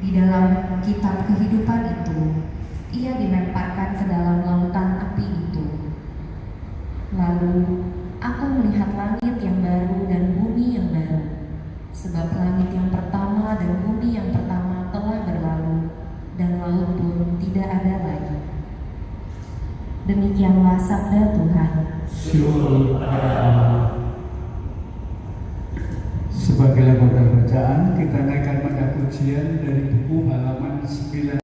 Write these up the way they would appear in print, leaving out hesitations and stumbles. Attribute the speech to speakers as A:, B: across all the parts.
A: Di dalam kitab kehidupan itu, ia dilemparkan ke dalam lautan api itu. Lalu aku melihat langit yang baru dan bumi yang baru, sebab langit yang pertama dan bumi yang pertama telah berlalu, dan laut pun tidak ada lagi. Demikianlah sabda Tuhan.
B: Syukur pada Allah. Sebagai lembaga bacaan, kita naikkan pada pujian dari buku halaman 9.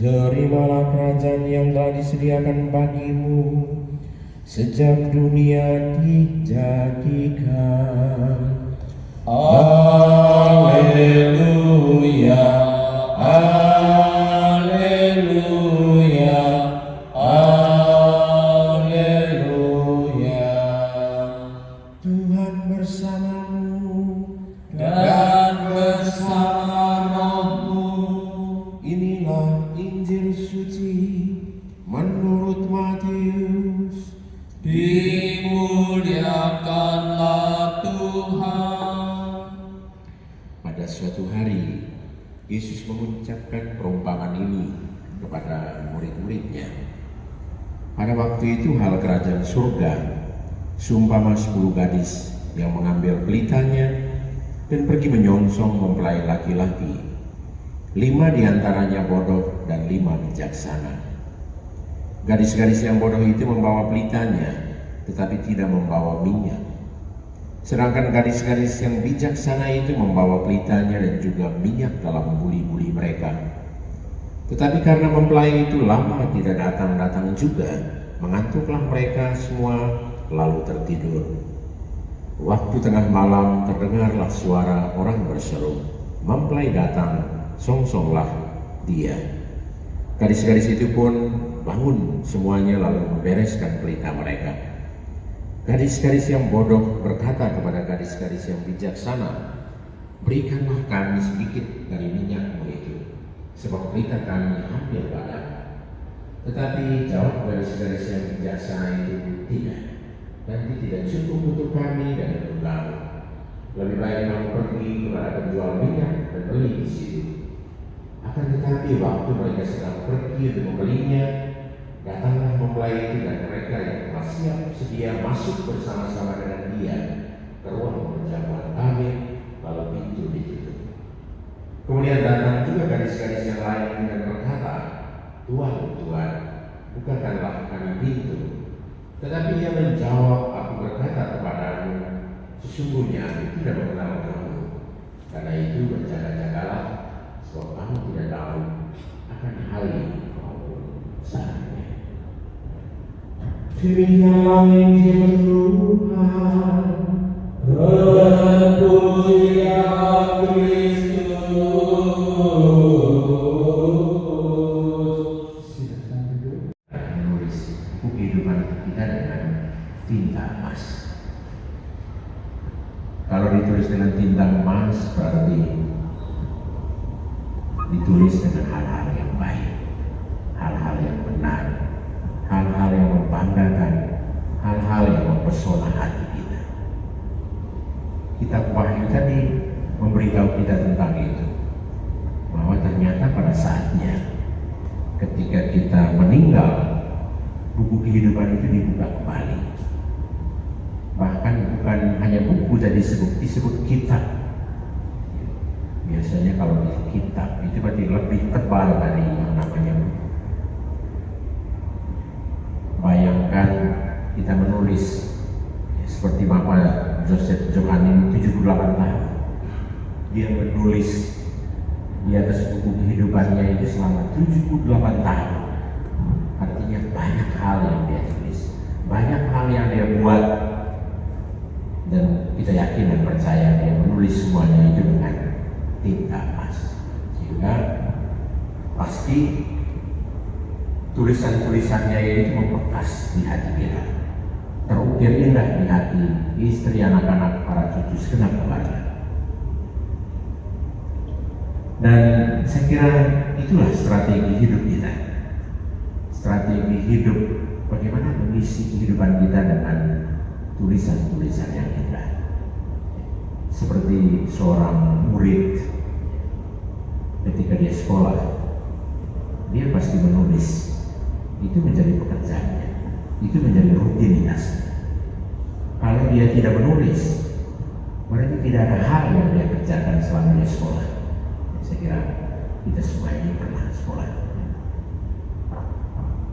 C: Terimalah kerajaan yang telah disediakan bagimu sejak dunia dijadikan. Haleluya, haleluya, haleluya. Tuhan bersamamu dan bersama rohmu. Inilah Injil suci menurut Matius. Dimuliakanlah Tuhan. Pada suatu hari, Yesus mengucapkan perumpamaan ini kepada murid-muridnya. Pada waktu itu hal kerajaan surga seumpama 10 gadis yang mengambil pelitanya dan pergi menyongsong mempelai laki-laki. 5 diantaranya bodoh dan 5 bijaksana. Gadis-gadis yang bodoh itu membawa pelitanya, tetapi tidak membawa minyak. Sedangkan gadis-gadis yang bijaksana itu membawa pelitanya dan juga minyak dalam buli-buli mereka. Tetapi karena mempelai itu lama tidak datang-datang juga, mengantuklah mereka semua lalu tertidur. Waktu tengah malam terdengarlah suara orang berseru, "Mempelai datang, songsonglah dia." Gadis-gadis itu pun bangun semuanya lalu membereskan pelita mereka. Gadis-gadis yang bodoh berkata kepada gadis-gadis yang bijaksana, "Berikanlah kami sedikit dari minyakmu itu, sebab pelita kami hampir padam." Tetapi jawab gadis-gadis yang bijaksana itu, "Tidak, nanti tidak cukup untuk kami dan untuk kamu. Lebih baik kamu pergi kepada penjual minyak dan beli di situ." Akan tetapi waktu mereka sedang pergi untuk membelinya, datanglah mempelai itu dan mereka yang telah siap sedia masuk bersama-sama dengan dia ke ruang perjamuan kami, lalu pintu ditutup. Kemudian datang juga gadis-gadis yang lain dan berkata, "Tuan, Tuan, bukakanlah kami pintu." Tetapi ia menjawab, aku berkata kepadamu, sesungguhnya aku tidak mengenal kamu. Karena itu berjaga-jagalah, sebab kamu tidak tahu akan hari maupun saatnya. Demikianlah Injil Tuhan. Terpujilah Kristus.
B: Silakan duduk.
C: Menulis buku kehidupan kita dengan tinta emas. Kalau ditulis dengan tinta emas berarti ditulis dengan hal-hal yang baik, hal-hal yang benar, hal-hal yang membanggakan, hal-hal yang mempesona hati kita. Kitab Wahyu tadi memberitahu kita tentang itu, bahwa ternyata pada saatnya ketika kita meninggal, buku kehidupan itu dibuka kembali. Bahkan bukan hanya buku tadi disebut kitab. Biasanya kalau di kitab itu berarti lebih tebal dari yang namanya buku. Bayangkan kita menulis seperti Bapak Joseph Johanin 78 tahun. Dia menulis di atas buku kehidupannya itu selama 78 tahun. Artinya banyak hal yang dia tulis, banyak hal yang dia buat, dan kita yakin dan percaya dia menulis semuanya itu dengan tinta emas, sehingga pasti tulisan-tulisannya itu membekas di hati kita, terukir indah di hati istri, anak-anak, para cucu segenap keluarga. Dan saya kira itulah strategi hidup kita, strategi hidup bagaimana mengisi kehidupan kita dengan tulisan-tulisan yang indah. Seperti seorang murid ketika dia sekolah, dia pasti menulis. Itu menjadi pekerjaannya, itu menjadi rutinitas. Kalau dia tidak menulis, berarti tidak ada hal yang dia kerjakan selama dia sekolah. Saya kira kita semua ini pernah sekolah.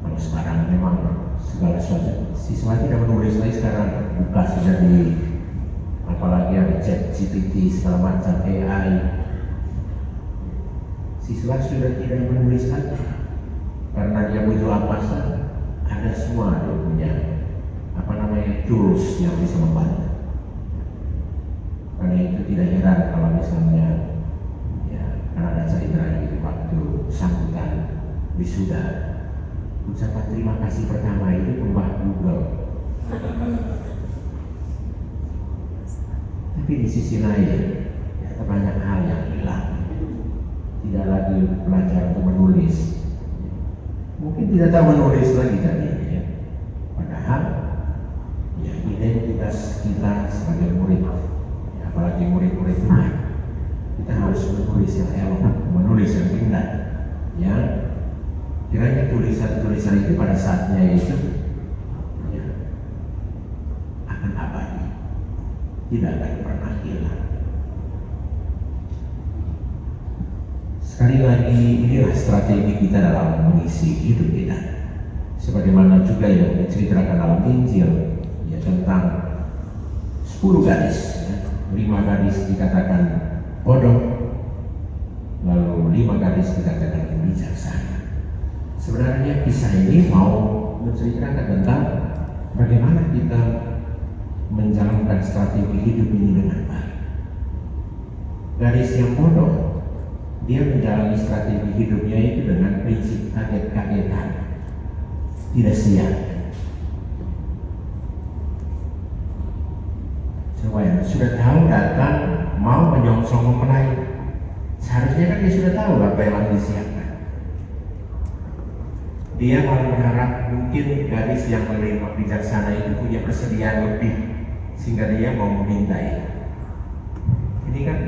C: Kalau sekarang memang segala sesuatu, siswa tidak menulis lagi, sekarang buka sudah di, apalagi ada chat GPT segala macam AI, siswa sudah tidak menulis lagi karena dia butuh apa saja, ada semua dia punya tools yang bisa membantu. Karena itu tidak heran kalau misalnya karena ada cerita di waktu sambutan wisuda, ucapan terima kasih pertama itu pembah Google. Tapi di sisi lain banyak hal yang hilang. Tidak lagi belajar untuk menulis. Mungkin tidak tahu menulis lagi tadi ya. Padahal identitas kita sebagai murid, apalagi murid-murid Tuhan, kita harus menulis yang elok, menulis yang indah. Ya, kiranya tulisan-tulisan itu pada saatnya itu akan abadi, tidak akan pernah hilang. Sekali lagi, inilah strategi kita dalam mengisi hidup kita. Sebagaimana juga yang diceritakan dalam Injil, tentang 10 gadis, 5 gadis dikatakan bodoh, lalu 5 gadis dikatakan bijaksana. Sebenarnya kisah ini mau menceritakan tentang bagaimana kita menjalankan strategi hidup ini dengan baik. Gadis yang bodoh, dia menjalani strategi hidupnya itu dengan prinsip kaget-kagetan, tidak siap. Coba sudah tahu datang mau menyongsong mempelai, seharusnya kan dia sudah tahu apa yang harus disiapkan. Dia malah berharap mungkin gadis yang menerima bijaksana itu punya persediaan lebih sehingga dia mau memintai. Ini kan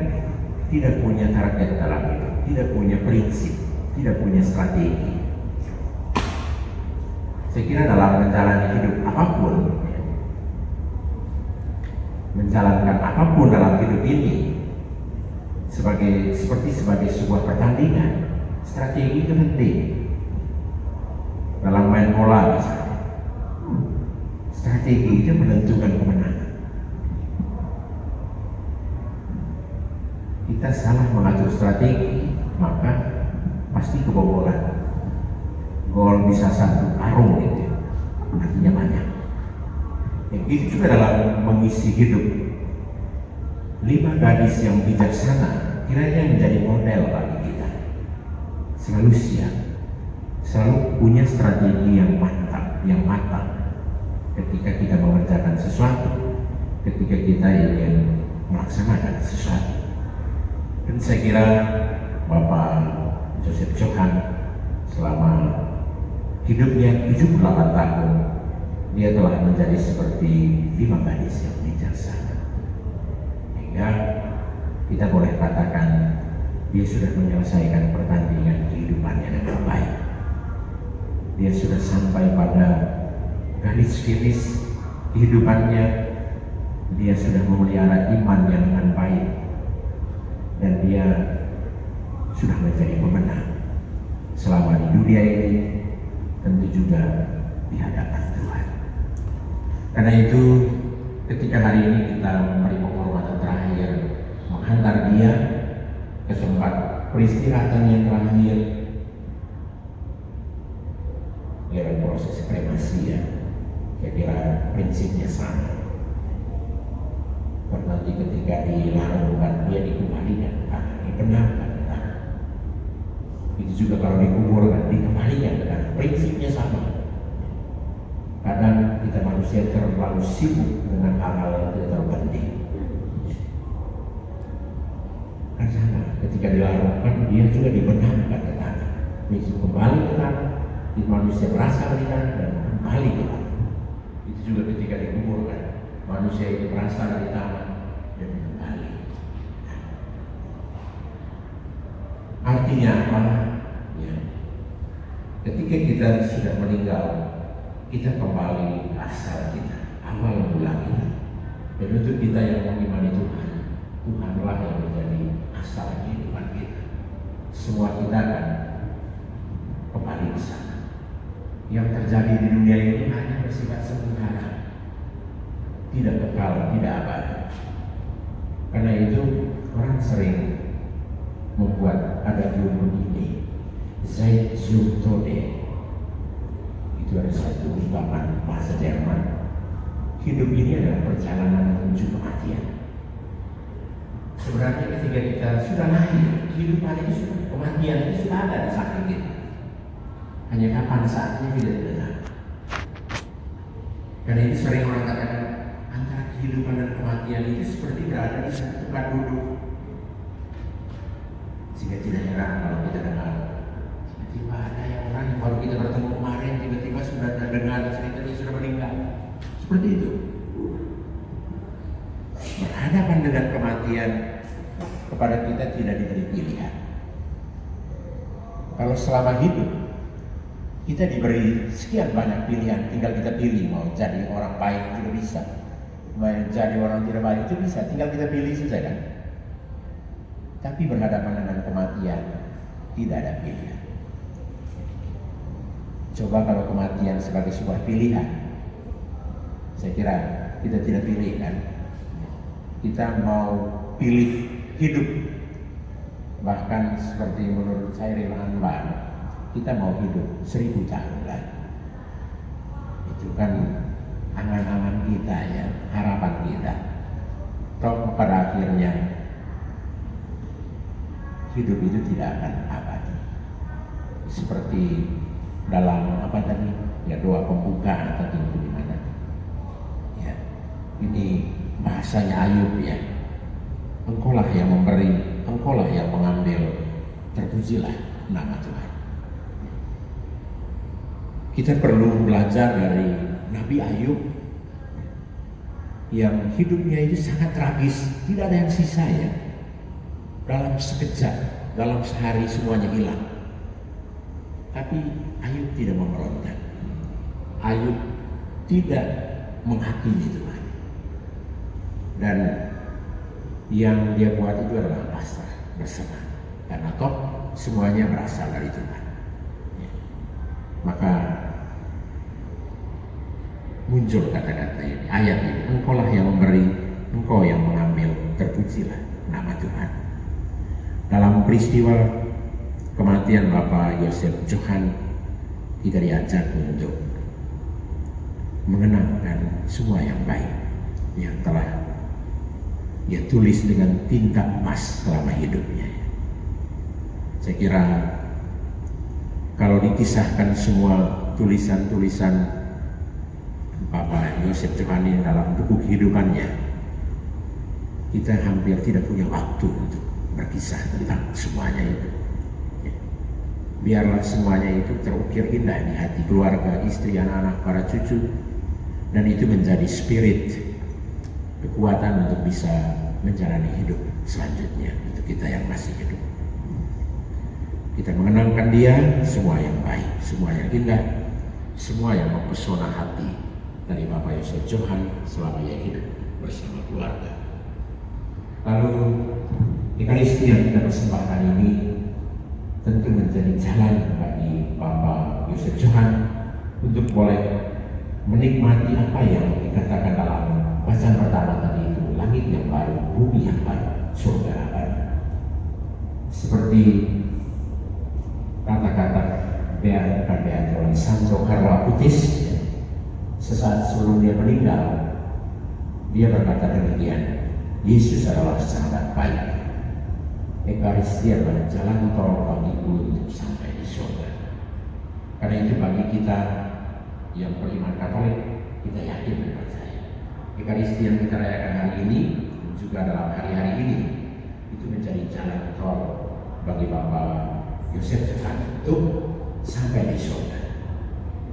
C: tidak punya target dalam hidup, tidak punya prinsip, tidak punya strategi. Saya kira dalam menjalani hidup apapun, menjalankan apapun dalam hidup ini seperti sebagai sebuah pertandingan, strategi itu penting. Dalam main bola misalnya, strategi itu menentukan kemenangan. Kita salah mengatur strategi, maka pasti kebobolan. Gol bisa satu karung gitu, artinya banyak. Yang itu juga dalam mengisi hidup. 5 gadis yang bijaksana kiranya menjadi model bagi kita. Selalu siap, selalu punya strategi yang mantap, yang matang ketika kita mengerjakan sesuatu, ketika kita ingin melaksanakan sesuatu. Dan saya kira Bapak Joseph Johan selama hidupnya 78 tahun, dia telah menjadi seperti 5 gadis yang bijaksana. Hingga kita boleh katakan dia sudah menyelesaikan pertandingan kehidupannya dengan baik. Dia sudah sampai pada garis finish kehidupannya. Dia sudah memelihara imannya dengan baik. Dan dia sudah menjadi pemenang selama di dunia ini, tentu juga di hadapan Tuhan. Karena itu ketika hari ini kita memberi penghormatan terakhir, menghantar dia ke tempat peristirahatan yang terakhir lewat proses kremasi, ya, saya kira prinsipnya sama. Nanti ketika dilarungkan dia dikembalikan, dibenarkan. Itu juga kalau dikuburkan dikembalikan, prinsipnya sama. Kadang kita manusia terlalu sibuk dengan hal-hal yang tidak terlalu penting. Kan sama, ketika dilarungkan dia juga dibenarkan ke tanah. Prinsip kembali ke tanah, di manusia berasal dari tanah dan kembali ke tanah. Itu juga ketika dikuburkan, manusia itu berasal dari tanah dan kembali. Artinya apa? Ya. Ketika kita sudah meninggal, kita kembali asal kita, awal mula kita. Dan untuk kita yang mengimani Tuhan, Tuhanlah yang menjadi asal kehidupan kita. Semua kita akan kembali ke sana. Yang terjadi di dunia ini hanya bersifat sementara, tidak kekal, tidak abadi. Karena itu orang sering membuat ada judul ini, Zeit zum Tode. Itu ada satu ungkapan bahasa Jerman. Hidup ini adalah perjalanan menuju kematian. Sebenarnya ketika kita sudah lahir, kehidupan itu sudah, kematian itu sudah ada di samping kita. Hanya kapan saatnya tidak dikenal. Karena itu sering orang katakan antara kehidupan dan kematian itu seperti berada di satu tempat duduk. Sehingga tidak heran kalau kita dengar tiba-tiba ada yang orang yang baru kita bertemu kemarin tiba-tiba sudah dengar cerita dia sudah meninggal. Seperti itu. Berhadapan dengan kematian kepada kita tidak diberi pilihan. Kalau selama hidup kita diberi sekian banyak pilihan, tinggal kita pilih mau jadi orang baik juga bisa, mau jadi orang tidak baik itu bisa, tinggal kita pilih saja kan. Tapi berhadapan dengan kematian tidak ada pilihan. Coba kalau kematian sebagai sebuah pilihan, saya kira kita tidak pilih kan. Kita mau pilih hidup, bahkan seperti menurut Chairil Anwar, kita mau hidup 1000 tahun lagi. Itu kan angan-angan kita ya, harapan kita. Toh pada akhirnya hidup itu tidak akan abadi. Seperti dalam apa tadi? Ya doa pembuka atau itu di mana? Ya, ini bahasanya Ayub ya. Engkaulah yang memberi, engkaulah yang mengambil. Terpujilah nama Tuhan. Kita perlu belajar dari Nabi Ayub yang hidupnya itu sangat tragis, tidak ada yang sisa ya. Dalam sekejap, dalam sehari semuanya hilang. Tapi Ayub tidak memberontak. Ayub tidak menghakimi Tuhan. Dan yang dia buat itu adalah pasrah, berserah. Karena toh semuanya berasal dari Tuhan. Maka muncul kata-kata ini, ayat ini, Engkaulah yang memberi, Engkau yang mengambil, terpujilah nama Tuhan. Dalam peristiwa kematian Bapak Yosef Johan, kita diajak untuk mengenangkan semua yang baik yang telah dia tulis dengan tinta emas selama hidupnya. Saya kira kalau dikisahkan semua tulisan-tulisan Bapak Yosef Johan ini dalam buku kehidupannya, kita hampir tidak punya waktu untuk berkisah tentang semuanya itu. Biarlah semuanya itu terukir indah di hati keluarga, istri, anak-anak, para cucu, dan itu menjadi spirit, kekuatan untuk bisa menjalani hidup selanjutnya untuk kita yang masih hidup. Kita mengenangkan dia, semua yang baik, semua yang indah, semua yang mempesona hati dari Bapak Yosef Johan selama ia hidup bersama keluarga. Lalu Ekaristi yang kita persembahkan ini tentu menjadi jalan bagi Bapak Yosef Johan untuk boleh menikmati apa yang dikatakan dalam bacaan pertama tadi itu, langit yang baru, bumi yang baru, surga baru. Seperti kata-kata Beato Sandro Carlo Acutis, sesaat sebelum dia meninggal, dia berkata demikian, Yesus adalah sahabat baik. Ekaristi adalah jalan tol bagiku untuk sampai di surga. Karena itu bagi kita yang beriman Katolik, kita yakin dan percaya Ekaristi yang kita rayakan hari ini juga dalam hari-hari ini itu menjadi jalan tol bagi Bapak Yosef Johan untuk sampai di surga.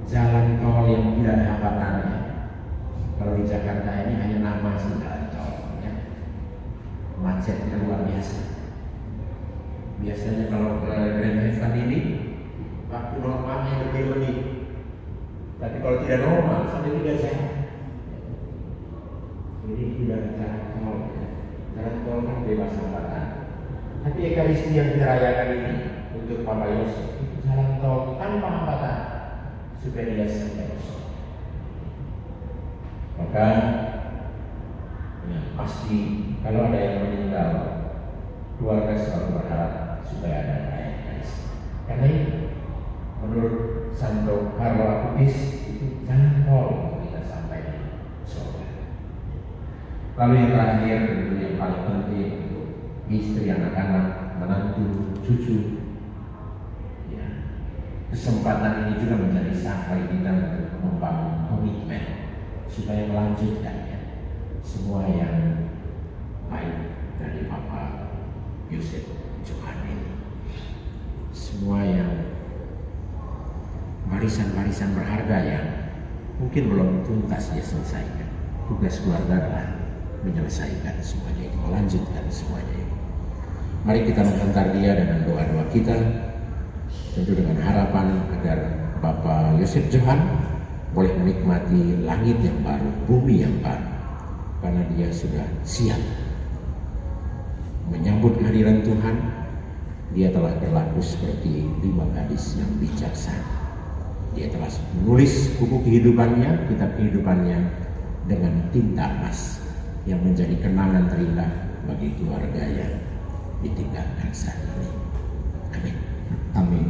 C: Jalan tol yang tidak ada hambatannya. Kalau di Jakarta ini hanya nama sih jalan tol, ya. Macetnya luar biasa. Biasanya kalau ke Grand Evan ini waktu normalnya lebih. Tapi kalau tidak normal sampai 3 jam. Ini tidak jalan tol. Jalan tol kan bebas hambatan. Tapi Ekaristi yang kita rayakan ini untuk Bapak Yosef itu jalan tol tanpa hambatan supaya dia sampai. Maka ya, pasti kalau ada yang meninggal, keluarga selalu berharap supaya ada Ekaristi. Karena itu menurut Sandro Carlo Acutis itu jalan tol untuk kita sampai di surga. Lalu yang terakhir tentu yang paling penting untuk istri, anak-anak, menantu, cucu. Ya, kesempatan ini juga menjadi sampai kita untuk membangun komitmen supaya melanjutkannya semua yang baik dari Bapak Yosef Johan ini, semua yang barisan-barisan berharga yang mungkin belum tuntas dia selesaikan. Tugas keluarga adalah menyelesaikan semuanya itu, melanjutkan semuanya itu. Mari kita menghantar dia dengan doa-doa kita, tentu dengan harapan agar Bapak Yosef Johan boleh menikmati langit yang baru, bumi yang baru, karena dia sudah siap menyambut kehadiran Tuhan. Dia telah berlaku seperti 5 gadis yang bijaksana. Dia telah menulis buku kehidupannya, kitab kehidupannya dengan tinta emas yang menjadi kenangan terindah bagi keluarga yang ditinggalkan saat ini. Amin. Amin.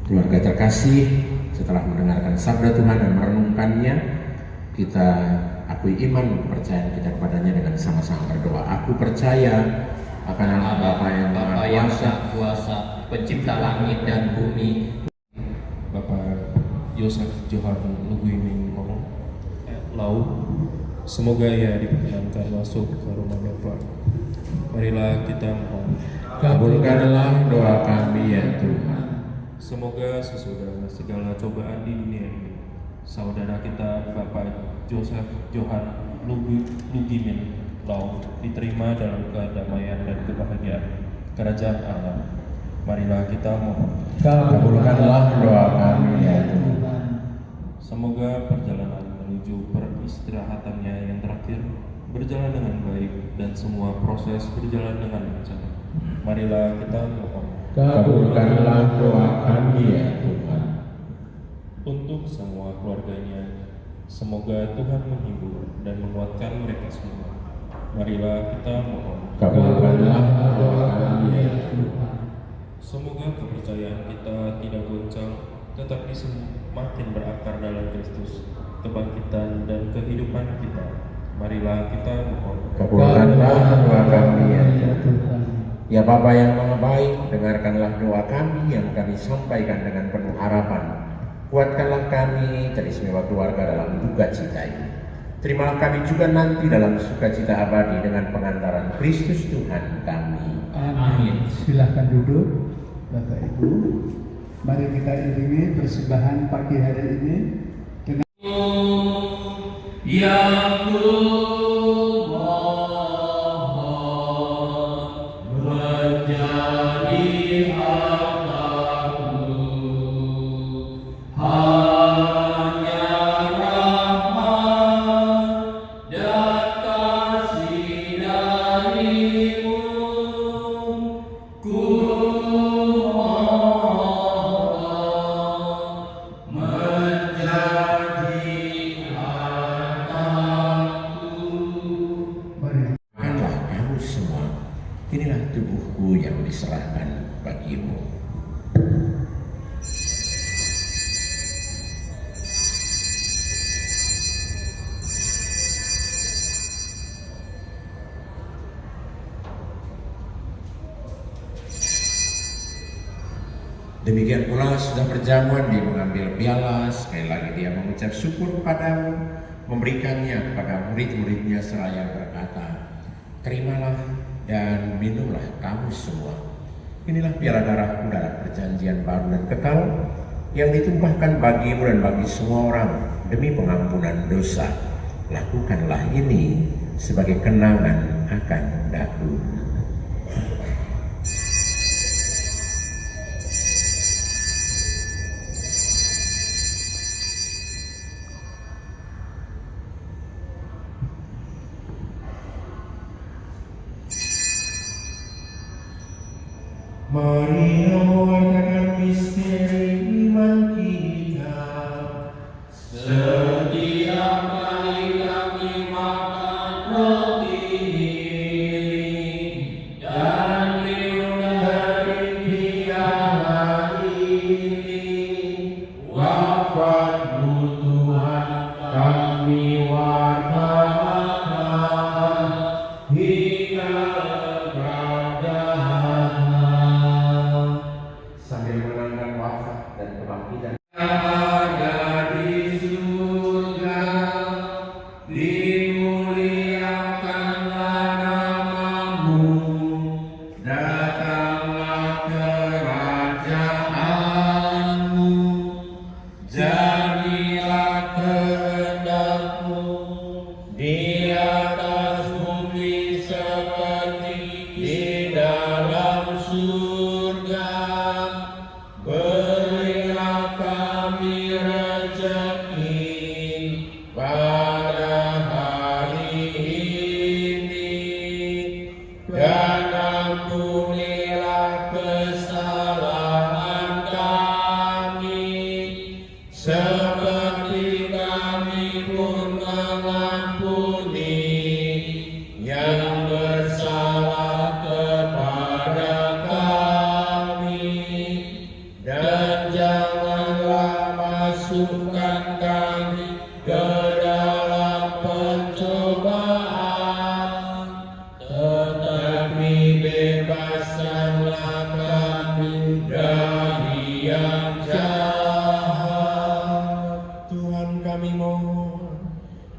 C: Keluarga terkasih, setelah mendengarkan sabda Tuhan dan merenungkannya, kita akui iman kepercayaan kita kepadanya dengan sama-sama berdoa. Aku percaya akan Allah Bapa yang Maha Kuasa, pencipta langit dan bumi.
D: Bapak Yosef Johan Luguiming Lau, semoga ia diperkenankan masuk ke rumah Bapa. Marilah kita mohon,
C: Kabulkanlah doa kami ya Tuhan.
D: semoga sesudah segala cobaan di dunia ini, saudara kita Bapak Yosef Johan Luguiming Lau diterima dalam kedamaian dan kebahagiaan kerajaan Allah. Marilah kita mohon,
C: Kabulkanlah doa kami ya Tuhan.
D: semoga perjalanan menuju peristirahatannya yang terakhir berjalan dengan baik dan semua proses berjalan dengan lancar. Marilah kita mohon,
C: Kabulkanlah doa kami ya Tuhan.
D: untuk semua keluarganya Semoga Tuhan menghibur dan menguatkan mereka semua. Marilah kita mohon.
C: Kabulkanlah doa kami ya Tuhan.
D: Semoga kepercayaan kita tidak goncang, tetapi semakin berakar dalam Kristus, kebangkitan dan kehidupan kita. Marilah kita mohon.
C: Kabulkanlah doa kami ya Tuhan. Ya Bapa yang Maha Baik, dengarkanlah doa kami yang kami sampaikan dengan penuh harapan. Kuatkanlah kami teristimewa keluarga dalam duka cita ini. Terimalah kami juga nanti dalam sukacita abadi dengan pengantaran Kristus Tuhan kami.
B: Amin. Silahkan duduk, Bapak Ibu. Mari kita iringi persembahan pagi hari ini dengan
E: yang
C: inilah tubuhku yang diserahkan bagimu. Demikian pula sudah berjamuan dia mengambil piala, sekali lagi dia mengucap syukur kepadamu, memberikannya kepada murid-muridnya seraya berkata, terimalah dan minumlah kamu semua. Inilah piala darahku, darah perjanjian baru dan kekal yang ditumpahkan bagimu dan bagi semua orang demi pengampunan dosa. Lakukanlah ini sebagai kenangan akan daku. Mari mewartakan misteri iman kita.
E: Setiap kali kami makan roti ini dan minum dari piala ini, wafat-Mu Tuhan kami wartakan hingga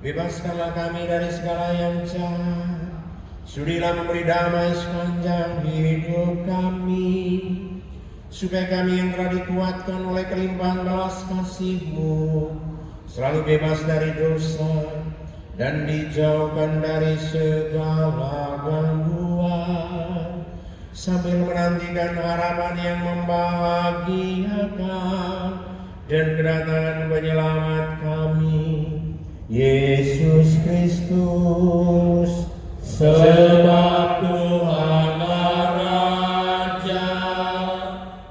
C: bebaskanlah kami dari segala yang jahat. Sudilah memberi damai sepanjang hidup kami, supaya kami yang telah dikuatkan oleh kelimpahan balas kasih-Mu selalu bebas dari dosa dan dijauhkan dari segala gangguan, sambil menantikan harapan yang membahagiakan dan kedatangan penyelamat kami, Yesus Kristus. Sebab Tuhan Raja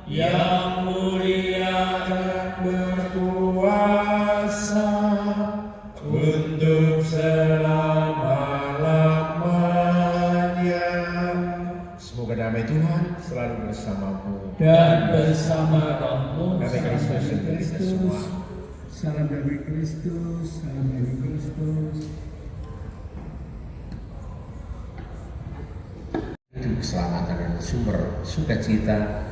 C: yang mulia dan berkuasa selama-lamanya. Semoga damai Tuhan selalu bersamamu
B: dan bersama rohmu.
C: Damai Kristus untuk kita semua.
B: Salam damai Kristus, salam damai Kristus.
C: Itu keselamatan dan sumber sukacita,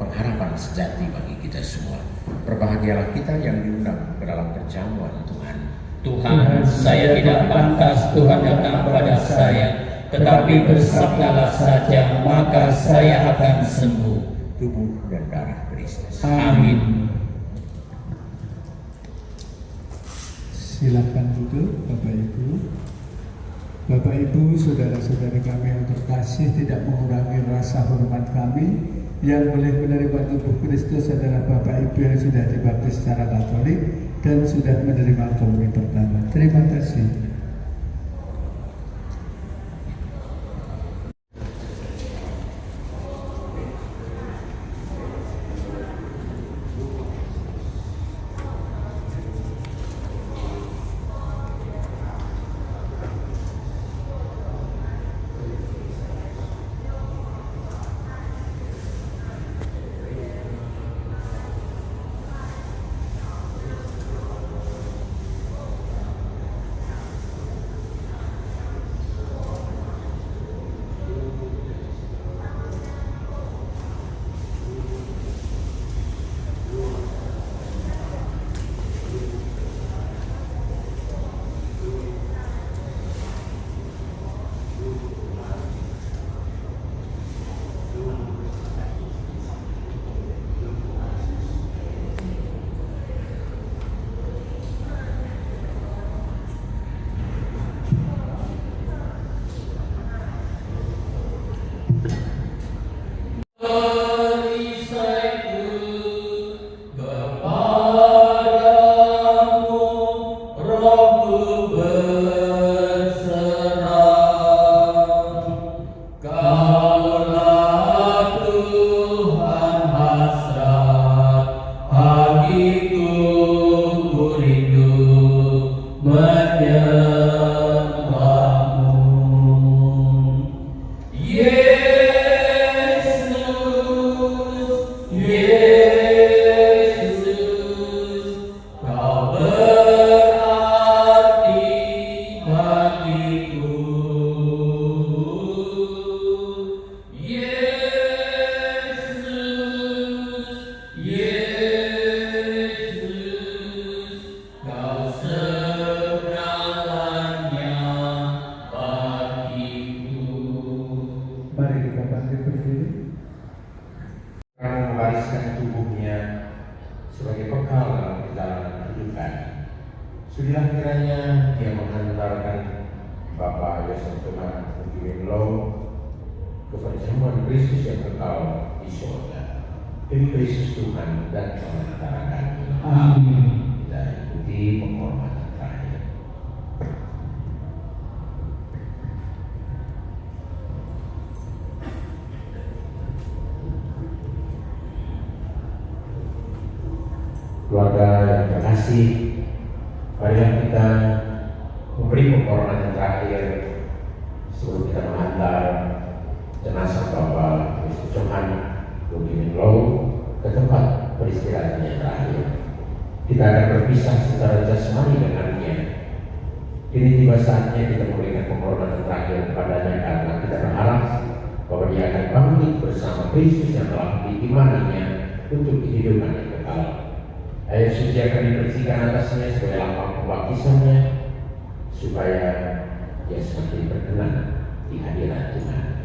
C: pengharapan sejati bagi kita semua. Berbahagialah kita yang diundang ke dalam perjamuan Tuhan.
E: Tuhan, saya tidak pantas Tuhan datang kepada saya, tetapi bersabdalah saja, maka saya akan sembuh.
C: Tubuh dan darah Kristus.
E: Amin.
B: Silakan duduk Bapak Ibu. Bapak Ibu, saudara-saudara kami yang terkasih, tidak mengurangi rasa hormat kami. Yang boleh menerima tubuh Kristus adalah Bapak Ibu yang sudah dibaptis secara Katolik dan sudah menerima komuni pertama. Terima kasih.
C: Sudilah kiranya dia menghantarkan Bapak Yosef Johan Lugimin Law ke perjamuan Kristus yang kekal di surga. Demi Kristus Tuhan dan pengantara kami.
E: Amin.
C: Kita ikuti penghormatan terakhir. Keluarga yang terkasih, marilah kita memberi penghormatan terakhir sebelum kita mengantar jenazah Bapak Yosef Johan Lugimin Law ke tempat beristirahatnya terakhir. Kita akan berpisah secara jasmani dengannya. Kini tiba saatnya kita memberikan penghormatan terakhir kepadanya karena kita berharap bahwa dia akan bangkit bersama Kristus yang telah diimaninya untuk kehidupan yang kekal. Air suci akan dibersihkan atasnya sebagai lambang pembaptisannya supaya dia semakin berkenan di hadirat Tuhan.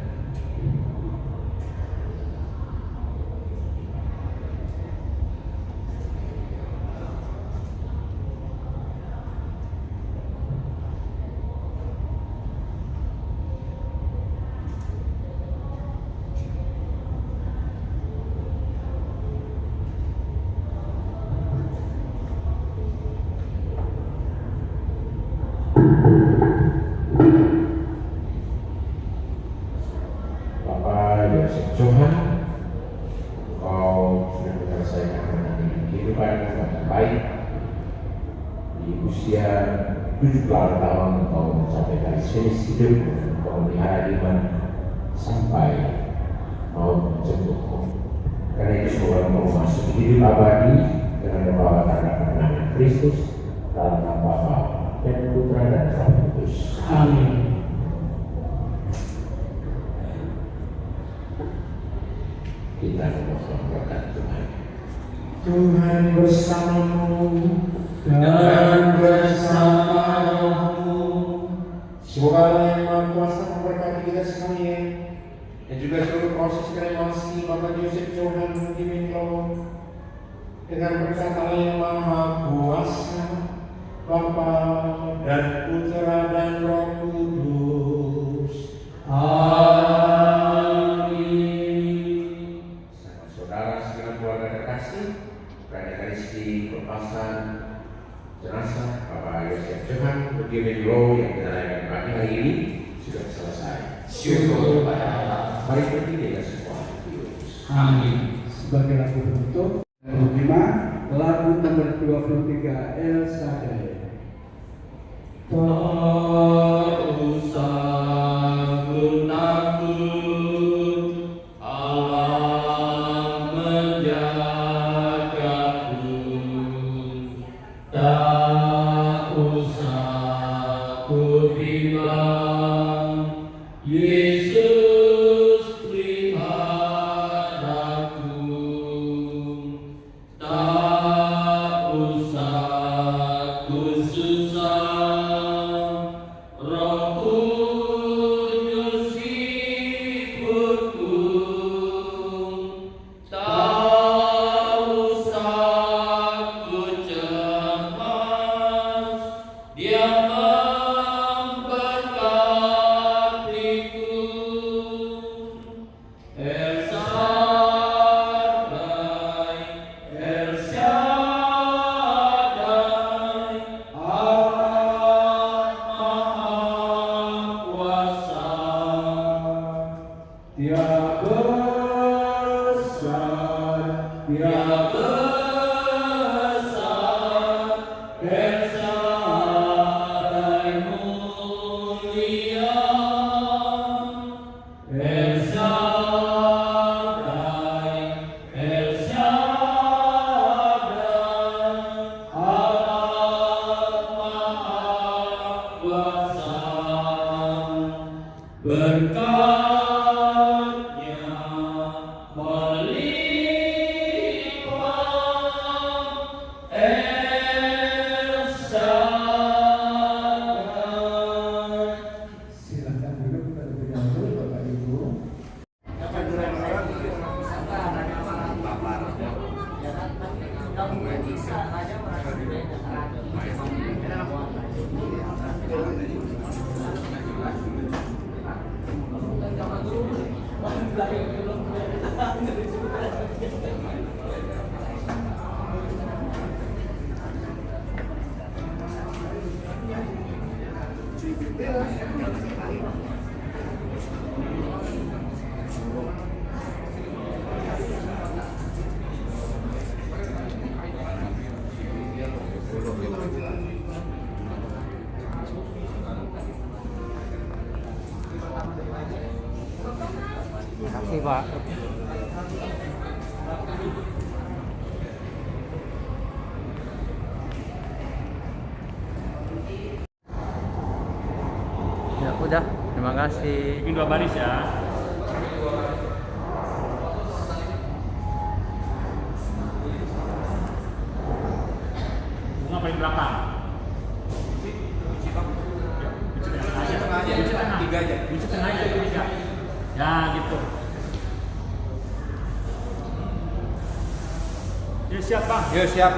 C: 70 tahun engkau mencapai garis finish hidupmu, engkau melihara iman sampai mau menjemputmu. Karena itu semoga engkau masuk hidup abadi dengan membawa tanda kemenangan Kristus dalam nama Bapa dan Putra dan Roh Kudus.
E: Amin.
C: Kita memohon berkat Tuhan.
B: Tuhan bersamamu
E: Dan bersama rohmu,
C: Semoga Allah yang Maha Kuasa memberkati kita sekalian dan juga seluruh proses kremasi Bapak Joseph Johan Lugimin Law dengan berkat Allah yang Maha Kuasa, Bapa dan Putra dan Roh Kudus.
E: Amin.
C: Sama saudara sekalian keluarga terkasih, pada Ekaristi pelepasan jenazah Bapak Joseph Johan Lugimin Law yang kita rayakan pagi hari ini sudah selesai.
E: Syukur pada Allah.
C: Mari berdiri kita semua.
E: Amin.
B: sebagai lagu penutup. Lagu 5, lagu nomor 23, El Shaddai.
E: Tak usah takut, Allah menjagaku. Tak usah ku bilang, Yesus peliharaku. Tak usah ku susah, Roh Kudus hiburku. Tak usah ku cemas, Dia memberkatiku. El Shaddai, El Shaddai, Allah Maha Kuasa.
B: Dia besar,
E: Dia besar, El Shaddai mulia, El Shaddai, El Shaddai, Allah Maha Kuasa. Berkatnya melimpah, El Shaddai.
B: silakan duduk terlebih dahulu Bapak Ibu.
F: Makasih Pak. Ya udah, terima kasih.
G: Bikin 2 baris ya. Bunga paling belakang. Tiga aja. Kunci tengah aja. Ya gitu. Ya siap Bang.
F: Ya siap.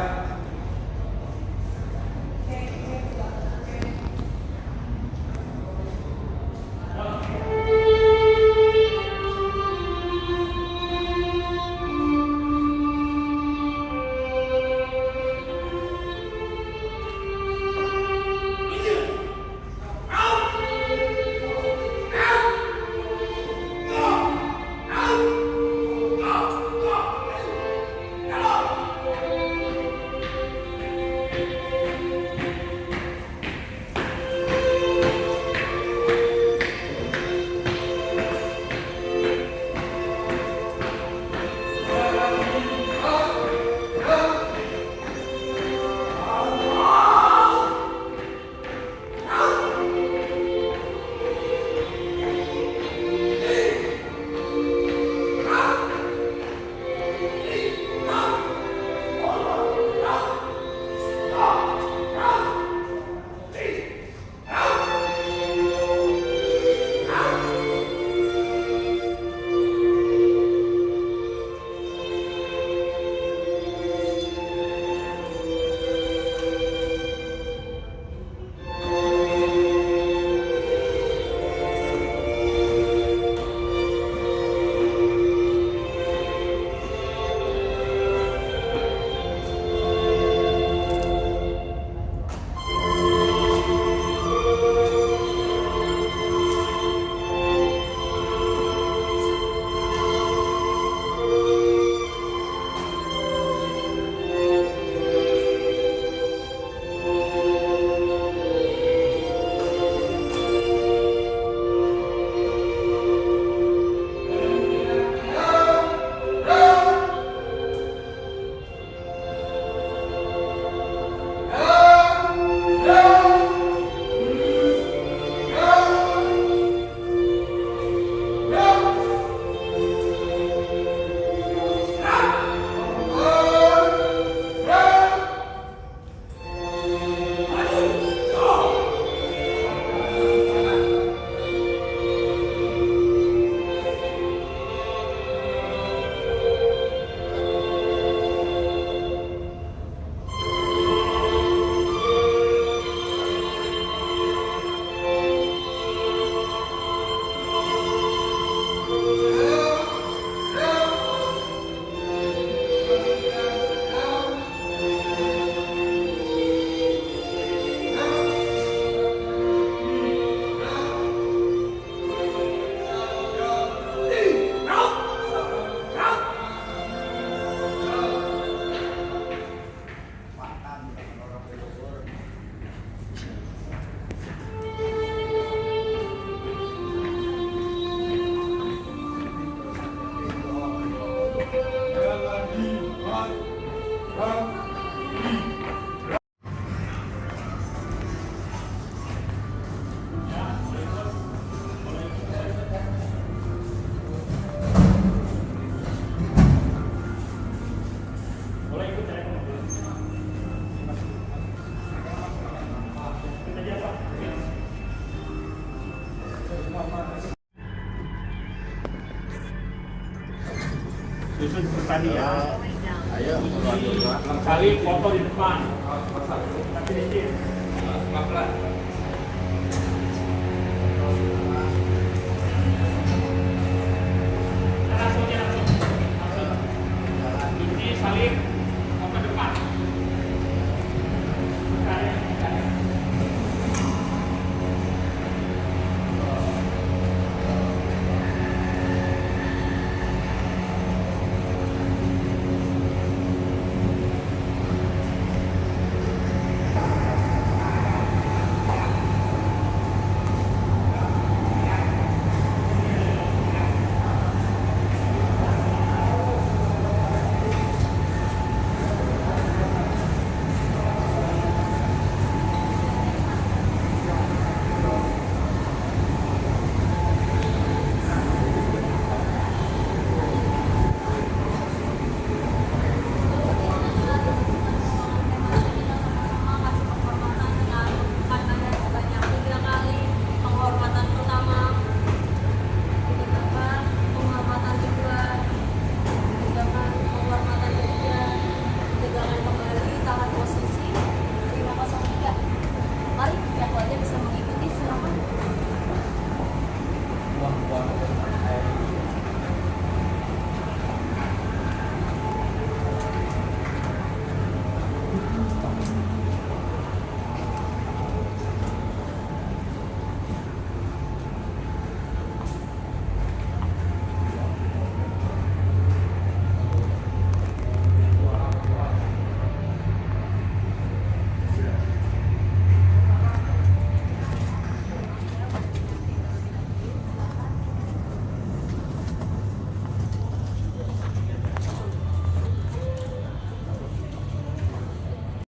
G: Susun seperti tadi ya. Ayo, kali foto di depan. Tapi dikit.